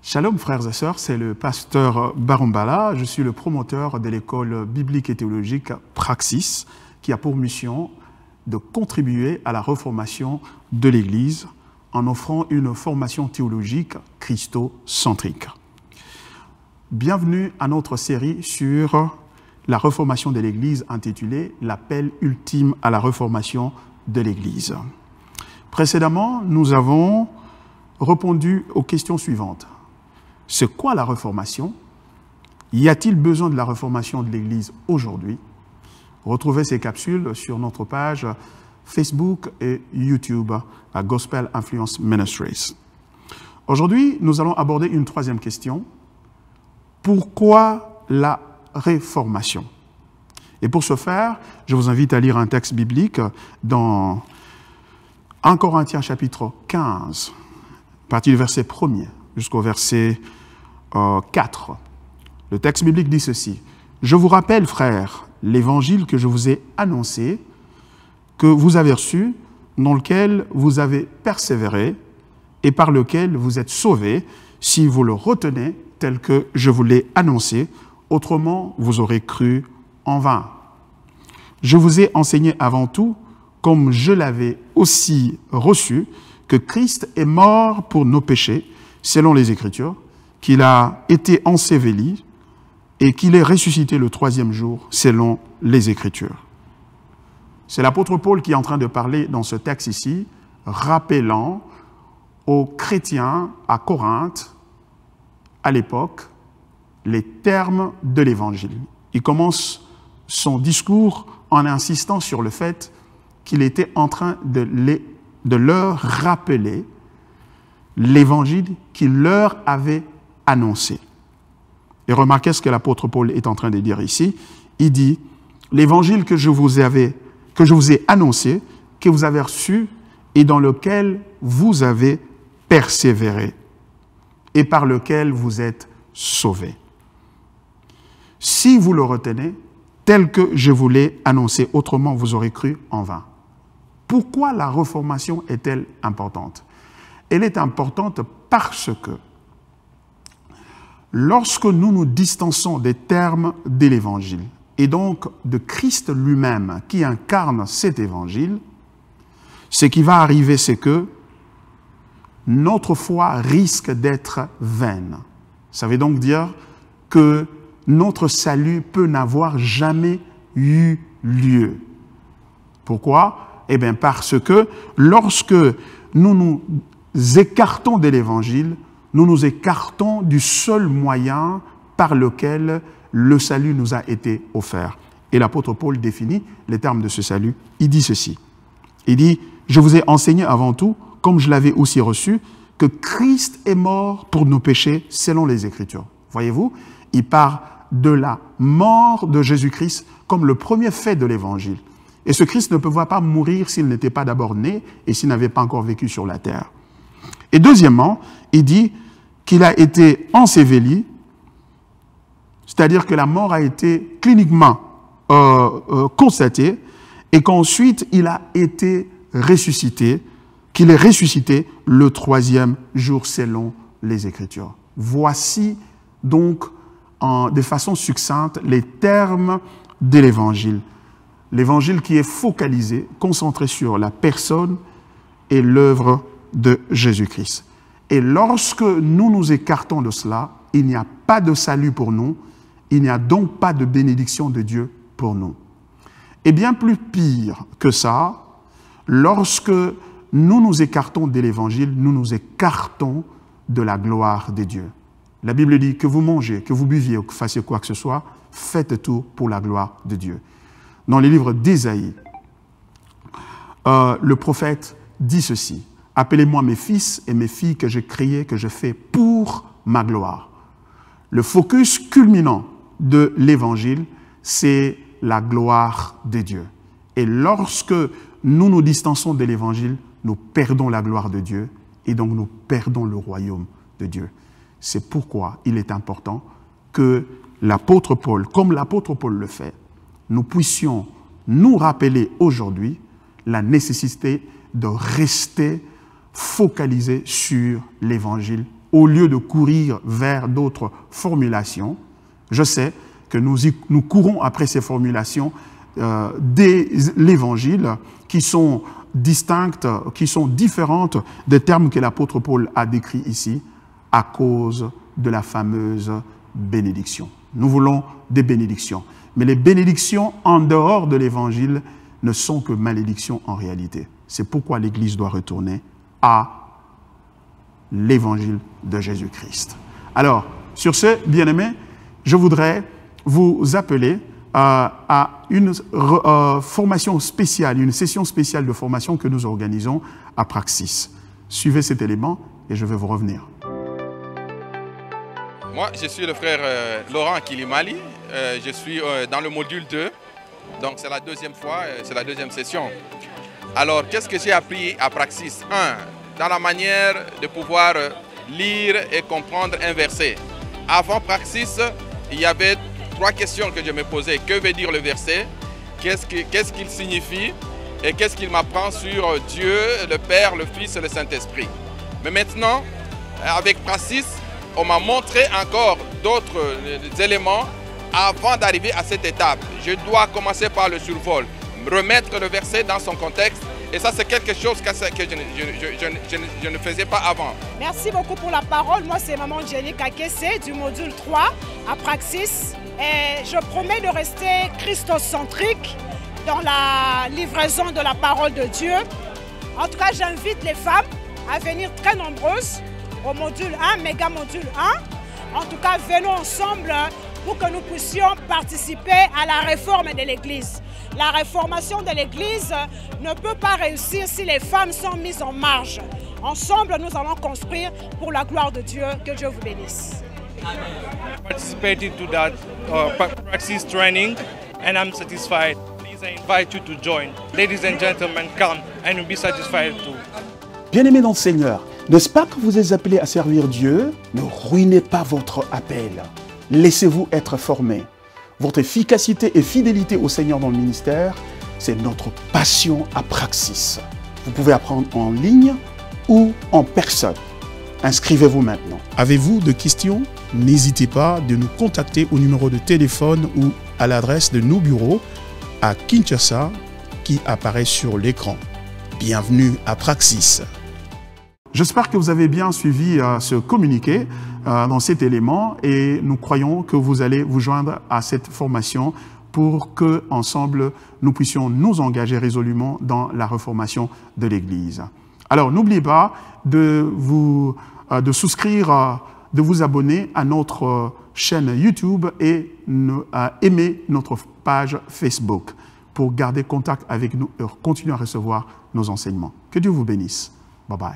Shalom frères et sœurs, c'est le pasteur Barumbala. Je suis le promoteur de l'école biblique et théologique Praxis qui a pour mission de contribuer à la reformation de l'Église en offrant une formation théologique christocentrique. Bienvenue à notre série sur la reformation de l'Église intitulée « L'appel ultime à la reformation de l'Église ». Précédemment, nous avons répondu aux questions suivantes. C'est quoi la reformation? Y a-t-il besoin de la reformation de l'Église aujourd'hui? Retrouvez ces capsules sur notre page Facebook et YouTube à Gospel Influence Ministries. Aujourd'hui, nous allons aborder une troisième question. Pourquoi la réformation? Et pour ce faire, je vous invite à lire un texte biblique dans 1 Corinthiens chapitre 15, à partir du verset 1er jusqu'au verset 4. Le texte biblique dit ceci. « Je vous rappelle, frères, l'évangile que je vous ai annoncé, que vous avez reçu, dans lequel vous avez persévéré et par lequel vous êtes sauvés, si vous le retenez tel que je vous l'ai annoncé, autrement vous aurez cru en vain. Je vous ai enseigné avant tout, comme je l'avais aussi reçu, que Christ est mort pour nos péchés, selon les Écritures, qu'il a été enseveli et qu'il est ressuscité le troisième jour, selon les Écritures. » C'est l'apôtre Paul qui est en train de parler dans ce texte ici, rappelant aux chrétiens à Corinthe, à l'époque, les termes de l'Évangile. Il commence son discours en insistant sur le fait qu'il était en train de leur rappeler l'Évangile qu'il leur avait annoncé. Et remarquez ce que l'apôtre Paul est en train de dire ici. Il dit, l'Évangile que je vous ai annoncé, que vous avez reçu et dans lequel vous avez persévéré et par lequel vous êtes sauvés. Si vous le retenez, tel que je vous l'ai annoncé, autrement vous aurez cru en vain. Pourquoi la reformation est-elle importante? Elle est importante parce que lorsque nous nous distançons des termes de l'Évangile et donc de Christ lui-même qui incarne cet Évangile, ce qui va arriver, c'est que notre foi risque d'être vaine. Ça veut donc dire que notre salut peut n'avoir jamais eu lieu. Pourquoi? Eh bien parce que lorsque nous nous écartons de l'Évangile, nous nous écartons du seul moyen par lequel le salut nous a été offert. Et l'apôtre Paul définit les termes de ce salut. Il dit ceci. Il dit, « Je vous ai enseigné avant tout, comme je l'avais aussi reçu, que Christ est mort pour nos péchés selon les Écritures. » Voyez-vous, il parle de la mort de Jésus-Christ comme le premier fait de l'Évangile. Et ce Christ ne pouvait pas mourir s'il n'était pas d'abord né et s'il n'avait pas encore vécu sur la terre. Et deuxièmement, il dit qu'il a été enseveli, c'est-à-dire que la mort a été cliniquement constatée et qu'ensuite il a été ressuscité, qu'il est ressuscité le troisième jour selon les Écritures. Voici donc de façon succincte les termes de l'Évangile. L'Évangile qui est focalisé, concentré sur la personne et l'œuvre de Jésus-Christ. Et lorsque nous nous écartons de cela, il n'y a pas de salut pour nous, il n'y a donc pas de bénédiction de Dieu pour nous. Et bien plus pire que ça, lorsque nous nous écartons de l'Évangile, nous nous écartons de la gloire de Dieu. La Bible dit que vous mangez, que vous buviez ou que vous fassiez quoi que ce soit, faites tout pour la gloire de Dieu. Dans les livres d'Ésaïe, le prophète dit ceci. « Appelez-moi mes fils et mes filles que j'ai créés, que je fais pour ma gloire. » Le focus culminant de l'Évangile, c'est la gloire de Dieu. Et lorsque nous nous distançons de l'Évangile, nous perdons la gloire de Dieu et donc nous perdons le royaume de Dieu. C'est pourquoi il est important que l'apôtre Paul, comme l'apôtre Paul le fait, nous puissions nous rappeler aujourd'hui la nécessité de rester focalisé sur l'Évangile au lieu de courir vers d'autres formulations. Je sais que nous courons après ces formulations de l'Évangile qui sont distinctes, qui sont différentes des termes que l'apôtre Paul a décrits ici à cause de la fameuse bénédiction. Nous voulons des bénédictions. Mais les bénédictions en dehors de l'Évangile ne sont que malédictions en réalité. C'est pourquoi l'Église doit retourner à l'Évangile de Jésus-Christ. Alors, sur ce, bien-aimés, je voudrais vous appeler à une formation spéciale, une session spéciale de formation que nous organisons à Praxis. Suivez cet élément et je vais vous revenir. Moi, je suis le frère Laurent Kilimali. Je suis dans le module 2. Donc, c'est la deuxième fois, c'est la deuxième session. Alors, qu'est-ce que j'ai appris à Praxis? 1. Dans la manière de pouvoir lire et comprendre un verset. Avant Praxis, il y avait 3 questions que je me posais. Que veut dire le verset? Qu'est-ce qu'il signifie? Et qu'est-ce qu'il m'apprend sur Dieu, le Père, le Fils et le Saint-Esprit? Mais maintenant, avec Praxis, on m'a montré encore d'autres éléments avant d'arriver à cette étape. Je dois commencer par le survol, remettre le verset dans son contexte. Et ça, c'est quelque chose que je ne faisais pas avant. Merci beaucoup pour la parole. Moi, c'est Maman Jenny Kakese du module 3 à Praxis. Et je promets de rester christocentrique dans la livraison de la parole de Dieu. En tout cas, j'invite les femmes à venir très nombreuses au module 1, méga module 1. En tout cas, venons ensemble pour que nous puissions participer à la réforme de l'Église. La réformation de l'Église ne peut pas réussir si les femmes sont mises en marge. Ensemble, nous allons construire pour la gloire de Dieu. Que Dieu vous bénisse. I participated to that Praxis training and I'm satisfied. Please, I invite you to join. Ladies and gentlemen, come and you'll be satisfied too. Bien-aimés dans le Seigneur, n'est-ce pas que vous êtes appelés à servir Dieu? Ne ruinez pas votre appel. Laissez-vous être formés. Votre efficacité et fidélité au Seigneur dans le ministère, c'est notre passion à Praxis. Vous pouvez apprendre en ligne ou en personne. Inscrivez-vous maintenant. Avez-vous de questions? N'hésitez pas de nous contacter au numéro de téléphone ou à l'adresse de nos bureaux à Kinshasa qui apparaît sur l'écran. Bienvenue à Praxis. J'espère que vous avez bien suivi ce communiqué dans cet élément et nous croyons que vous allez vous joindre à cette formation pour que, ensemble, nous puissions nous engager résolument dans la reformation de l'Église. Alors, n'oubliez pas de souscrire, de vous abonner à notre chaîne YouTube et aimer notre page Facebook pour garder contact avec nous et continuer à recevoir nos enseignements. Que Dieu vous bénisse. Bye bye.